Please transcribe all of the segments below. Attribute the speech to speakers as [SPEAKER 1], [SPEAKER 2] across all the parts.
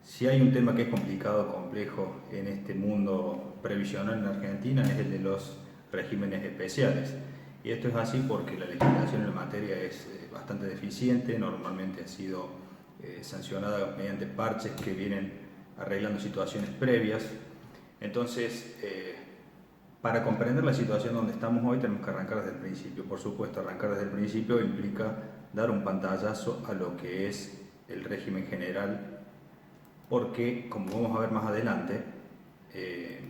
[SPEAKER 1] Si hay un tema que es complicado, complejo en este mundo previsional en Argentina es el de los regímenes especiales. Y esto es así porque la legislación en la materia es bastante deficiente, normalmente ha sido sancionada mediante parches que vienen arreglando situaciones previas. Entonces, para comprender la situación donde estamos hoy tenemos que arrancar desde el principio. Por supuesto, arrancar desde el principio implica dar un pantallazo a lo que es el régimen general, porque, como vamos a ver más adelante, eh,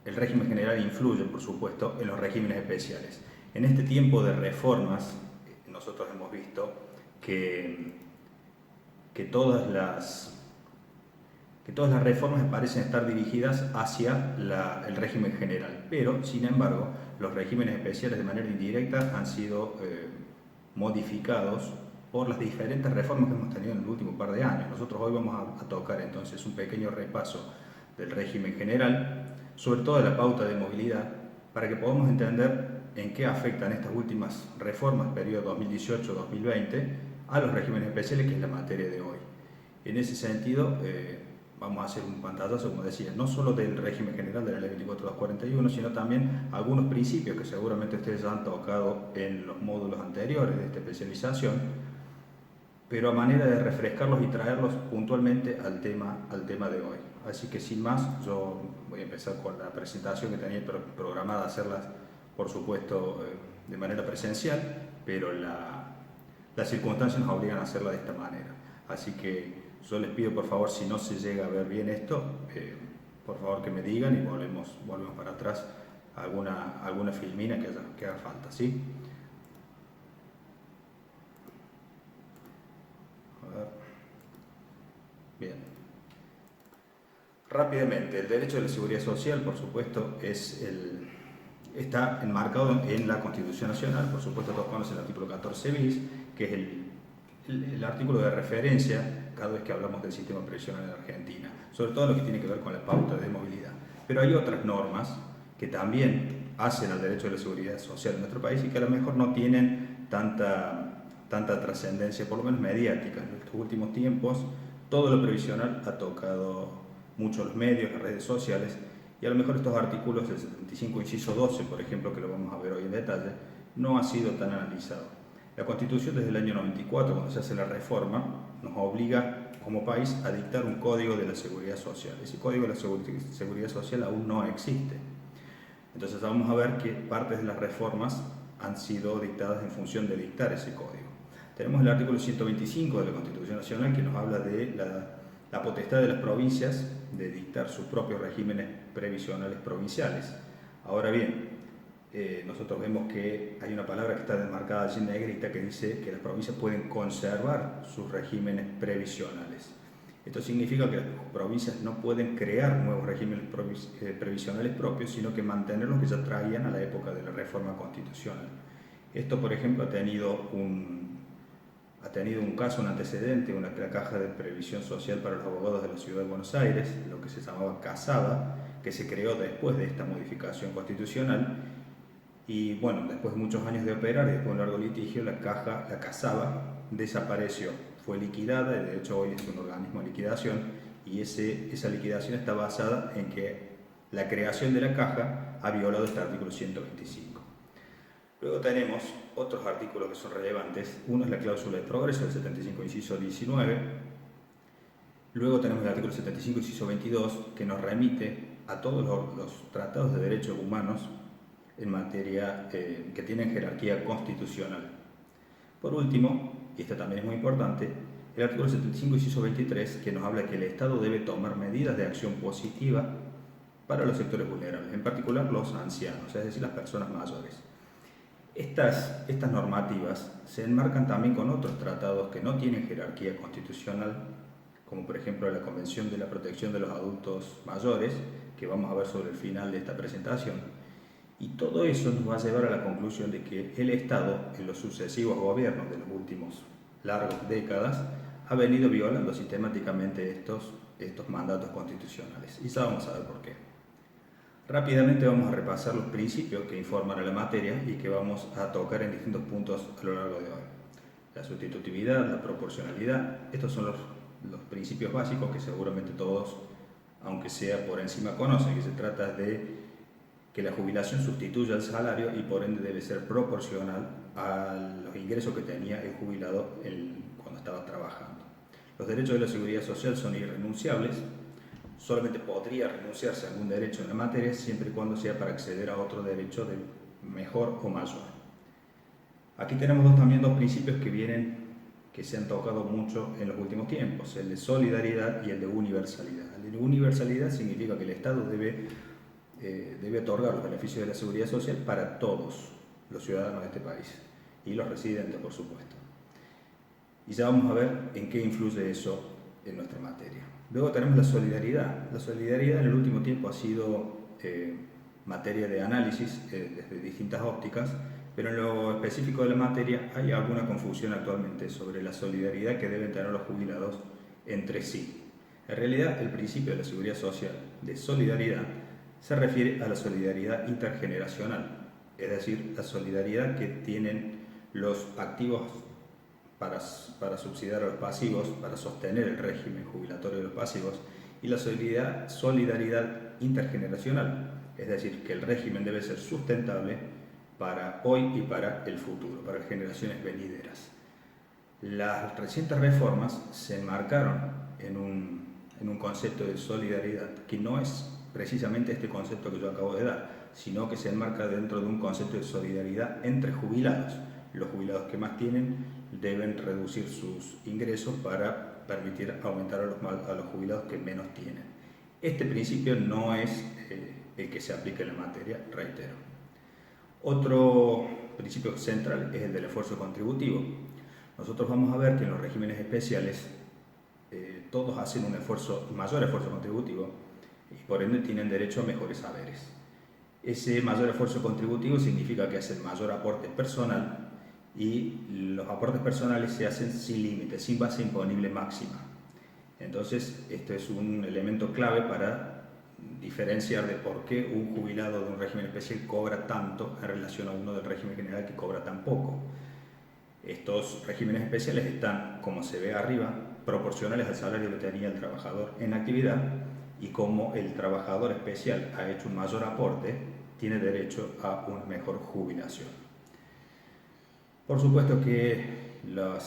[SPEAKER 1] el régimen general influye, por supuesto, en los regímenes especiales. En este tiempo de reformas, nosotros hemos visto que, que todas las que todas las reformas parecen estar dirigidas hacia el régimen general, pero sin embargo los regímenes especiales de manera indirecta han sido modificados por las diferentes reformas que hemos tenido en el último par de años. Nosotros hoy vamos a tocar entonces un pequeño repaso del régimen general, sobre todo de la pauta de movilidad, para que podamos entender en qué afectan estas últimas reformas, periodo 2018-2020, a los regímenes especiales, que es la materia de hoy. En ese sentido, vamos a hacer un pantallazo, como decía, no solo del régimen general de la ley 24241, sino también algunos principios que seguramente ustedes ya han tocado en los módulos anteriores de esta especialización, pero a manera de refrescarlos y traerlos puntualmente al tema de hoy. Así que sin más, yo voy a empezar con la presentación que tenía programada hacerlas, por supuesto, de manera presencial, pero las circunstancias nos obligan a hacerla de esta manera. Así que yo les pido, por favor, si no se llega a ver bien esto, por favor que me digan y volvemos para atrás a alguna filmina que haga falta, ¿sí? A ver. Bien. Rápidamente, el derecho de la seguridad social, por supuesto, está enmarcado en la Constitución Nacional. Por supuesto, todos conocen el artículo 14 bis, que es el artículo de referencia cada vez que hablamos del sistema previsional en Argentina, sobre todo lo que tiene que ver con la pauta de movilidad. Pero hay otras normas que también hacen al derecho de la seguridad social en nuestro país y que a lo mejor no tienen tanta trascendencia, por lo menos mediática. En estos últimos tiempos, todo lo previsional ha tocado mucho los medios, las redes sociales, y a lo mejor estos artículos del 75, inciso 12, por ejemplo, que lo vamos a ver hoy en detalle, no ha sido tan analizado. La Constitución desde el año 94, cuando se hace la reforma, nos obliga como país a dictar un código de la seguridad social. Ese código de la seguridad social aún no existe. Entonces vamos a ver que partes de las reformas han sido dictadas en función de dictar ese código. Tenemos el artículo 125 de la Constitución Nacional que nos habla de la potestad de las provincias de dictar sus propios regímenes previsionales provinciales. Ahora bien, nosotros vemos que hay una palabra que está demarcada allí en negrita que dice que las provincias pueden conservar sus regímenes previsionales. Esto significa que las provincias no pueden crear nuevos regímenes previsionales propios, sino que mantener los que ya traían a la época de la reforma constitucional. Esto, por ejemplo, ha tenido un caso, un antecedente, la Caja de Previsión Social para los Abogados de la Ciudad de Buenos Aires, lo que se llamaba CASABA, que se creó después de esta modificación constitucional. Y bueno, después de muchos años de operar y después de un largo litigio, la CASABA desapareció, fue liquidada, y de hecho hoy es un organismo de liquidación, y esa liquidación está basada en que la creación de la caja ha violado este artículo 125. Luego tenemos otros artículos que son relevantes. Uno es la cláusula de progreso, el 75, inciso 19. Luego tenemos el artículo 75, inciso 22, que nos remite a todos los tratados de derechos humanos en materia que tienen jerarquía constitucional. Por último, y esto también es muy importante, el artículo 75, inciso 23, que nos habla que el Estado debe tomar medidas de acción positiva para los sectores vulnerables, en particular los ancianos, es decir, las personas mayores. Estas normativas se enmarcan también con otros tratados que no tienen jerarquía constitucional, como por ejemplo la Convención de la Protección de los Adultos Mayores, que vamos a ver sobre el final de esta presentación. Y todo eso nos va a llevar a la conclusión de que el Estado, en los sucesivos gobiernos de los últimos largas décadas, ha venido violando sistemáticamente estos mandatos constitucionales. Y ya vamos a ver por qué. Rápidamente vamos a repasar los principios que informan a la materia y que vamos a tocar en distintos puntos a lo largo de hoy. La sustitutividad, la proporcionalidad, estos son los principios básicos que seguramente todos, aunque sea por encima, conocen, que se trata de que la jubilación sustituya al salario y por ende debe ser proporcional a los ingresos que tenía el jubilado cuando estaba trabajando. Los derechos de la seguridad social son irrenunciables, solamente podría renunciarse a algún derecho en la materia siempre y cuando sea para acceder a otro derecho de mejor o mayor. Aquí tenemos también dos principios que se han tocado mucho en los últimos tiempos, el de solidaridad y el de universalidad. El de universalidad significa que el Estado debe otorgar los beneficios de la seguridad social para todos los ciudadanos de este país y los residentes, por supuesto. Y ya vamos a ver en qué influye eso en nuestra materia. Luego tenemos la solidaridad. La solidaridad en el último tiempo ha sido materia de análisis desde distintas ópticas, pero en lo específico de la materia hay alguna confusión actualmente sobre la solidaridad que deben tener los jubilados entre sí. En realidad, el principio de la seguridad social de solidaridad se refiere a la solidaridad intergeneracional, es decir, la solidaridad que tienen los activos para subsidiar a los pasivos, para sostener el régimen jubilatorio de los pasivos, y la solidaridad intergeneracional, es decir, que el régimen debe ser sustentable para hoy y para el futuro, para las generaciones venideras. Las recientes reformas se enmarcaron en un concepto de solidaridad que no es precisamente este concepto que yo acabo de dar, sino que se enmarca dentro de un concepto de solidaridad entre jubilados. Los jubilados que más tienen deben reducir sus ingresos para permitir aumentar a los jubilados que menos tienen. Este principio no es el que se aplica en la materia, reitero. Otro principio central es el del esfuerzo contributivo. Nosotros vamos a ver que en los regímenes especiales todos hacen un mayor esfuerzo contributivo y por ende tienen derecho a mejores saberes. Ese mayor esfuerzo contributivo significa que hacen mayor aporte personal y los aportes personales se hacen sin límite, sin base imponible máxima. Entonces, esto es un elemento clave para diferenciar de por qué un jubilado de un régimen especial cobra tanto en relación a uno del régimen general que cobra tan poco. Estos regímenes especiales están, como se ve arriba, proporcionales al salario que tenía el trabajador en actividad, y como el trabajador especial ha hecho un mayor aporte, tiene derecho a una mejor jubilación. Por supuesto que la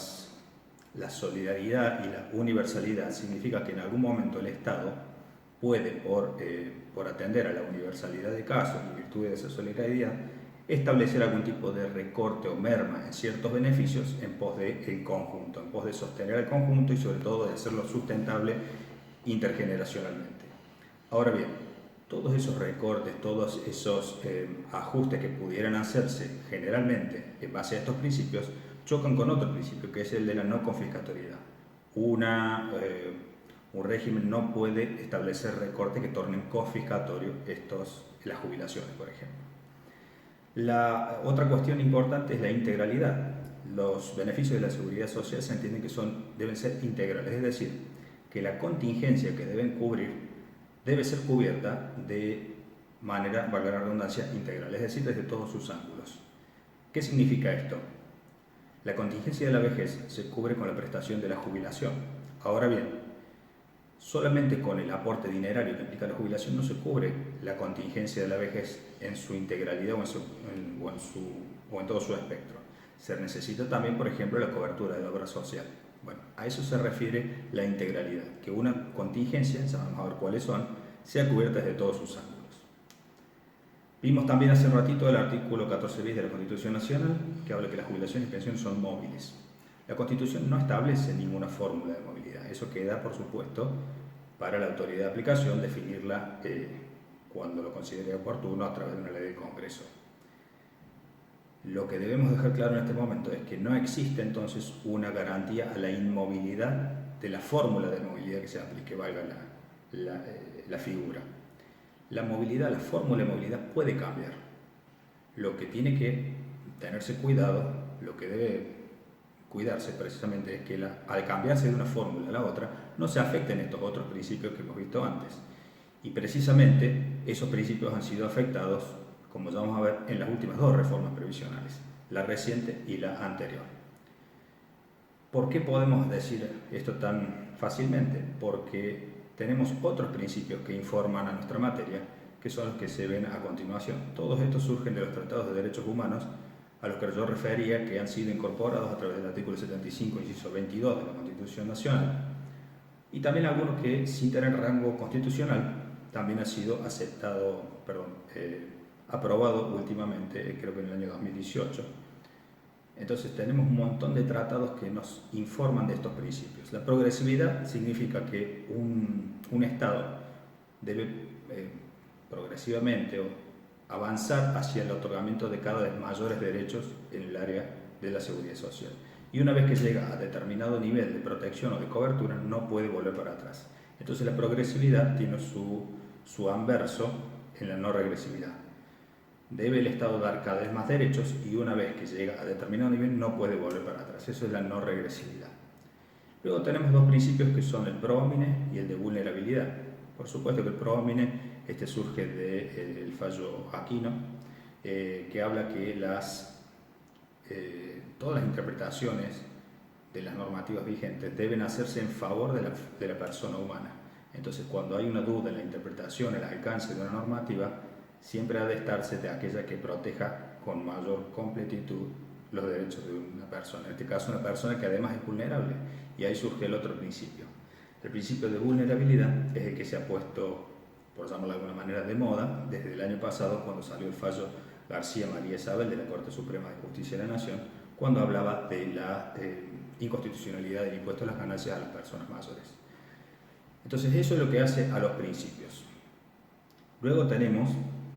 [SPEAKER 1] solidaridad y la universalidad significa que en algún momento el Estado puede, por atender a la universalidad de casos y virtud de esa solidaridad, establecer algún tipo de recorte o merma en ciertos beneficios en pos del conjunto, en pos de sostener al conjunto y sobre todo de hacerlo sustentable intergeneracionalmente. Ahora bien, todos esos recortes, todos esos ajustes que pudieran hacerse generalmente en base a estos principios chocan con otro principio, que es el de la no confiscatoriedad. Un régimen no puede establecer recortes que tornen confiscatorios las jubilaciones, por ejemplo. La otra cuestión importante es la integralidad. Los beneficios de la seguridad social se entienden que deben ser integrales, es decir, que la contingencia que deben cubrir debe ser cubierta de manera, valga la redundancia, integral, es decir, desde todos sus ángulos. ¿Qué significa esto? La contingencia de la vejez se cubre con la prestación de la jubilación. Ahora bien, solamente con el aporte dinerario que implica la jubilación no se cubre la contingencia de la vejez en su integralidad o en todo su espectro. Se necesita también, por ejemplo, la cobertura de la obra social. Bueno, a eso se refiere la integralidad, que una contingencia, ya vamos a ver cuáles son, sea cubierta desde todos sus ángulos. Vimos también hace un ratito el artículo 14 bis de la Constitución Nacional, que habla que las jubilaciones y pensiones son móviles. La Constitución no establece ninguna fórmula de movilidad, eso queda, por supuesto, para la autoridad de aplicación definirla cuando lo considere oportuno a través de una ley del Congreso. Lo que debemos dejar claro en este momento es que no existe entonces una garantía a la inmovilidad de la fórmula de movilidad que se aplique, valga la figura. La fórmula de movilidad puede cambiar. Lo que tiene que tenerse cuidado, lo que debe cuidarse precisamente es que al cambiarse de una fórmula a la otra no se afecten estos otros principios que hemos visto antes. Y precisamente esos principios han sido afectados, como ya vamos a ver, en las últimas dos reformas previsionales, la reciente y la anterior. ¿Por qué podemos decir esto tan fácilmente porque tenemos otros principios que informan a nuestra materia, que son los que se ven a continuación. Todos estos surgen de los tratados de derechos humanos a los que yo refería, que han sido incorporados a través del artículo 75, inciso 22 de la Constitución Nacional, y también algunos que, sin tener rango constitucional, también han sido aprobado últimamente, creo que en el año 2018. Entonces tenemos un montón de tratados que nos informan de estos principios. La progresividad significa que un Estado debe progresivamente avanzar hacia el otorgamiento de cada vez mayores derechos en el área de la seguridad social. Y una vez que llega a determinado nivel de protección o de cobertura, no puede volver para atrás. Entonces la progresividad tiene su anverso en la no regresividad. Debe el Estado dar cada vez más derechos y una vez que llega a determinado nivel no puede volver para atrás. Eso es la no regresividad. Luego tenemos dos principios que son el pro homine y el de vulnerabilidad. Por supuesto que el pro homine surge del fallo Aquino, que habla que todas las interpretaciones de las normativas vigentes deben hacerse en favor de la persona humana. Entonces, cuando hay una duda en la interpretación, el alcance de una normativa, siempre ha de estarse de aquella que proteja con mayor completitud los derechos de una persona. En este caso, una persona que además es vulnerable. Y ahí surge el otro principio. El principio de vulnerabilidad es el que se ha puesto, por llamarlo de alguna manera, de moda desde el año pasado, cuando salió el fallo García María Isabel de la Corte Suprema de Justicia de la Nación, cuando hablaba de la inconstitucionalidad del impuesto a las ganancias a las personas mayores. Entonces eso es lo que hace a los principios. Luego tenemos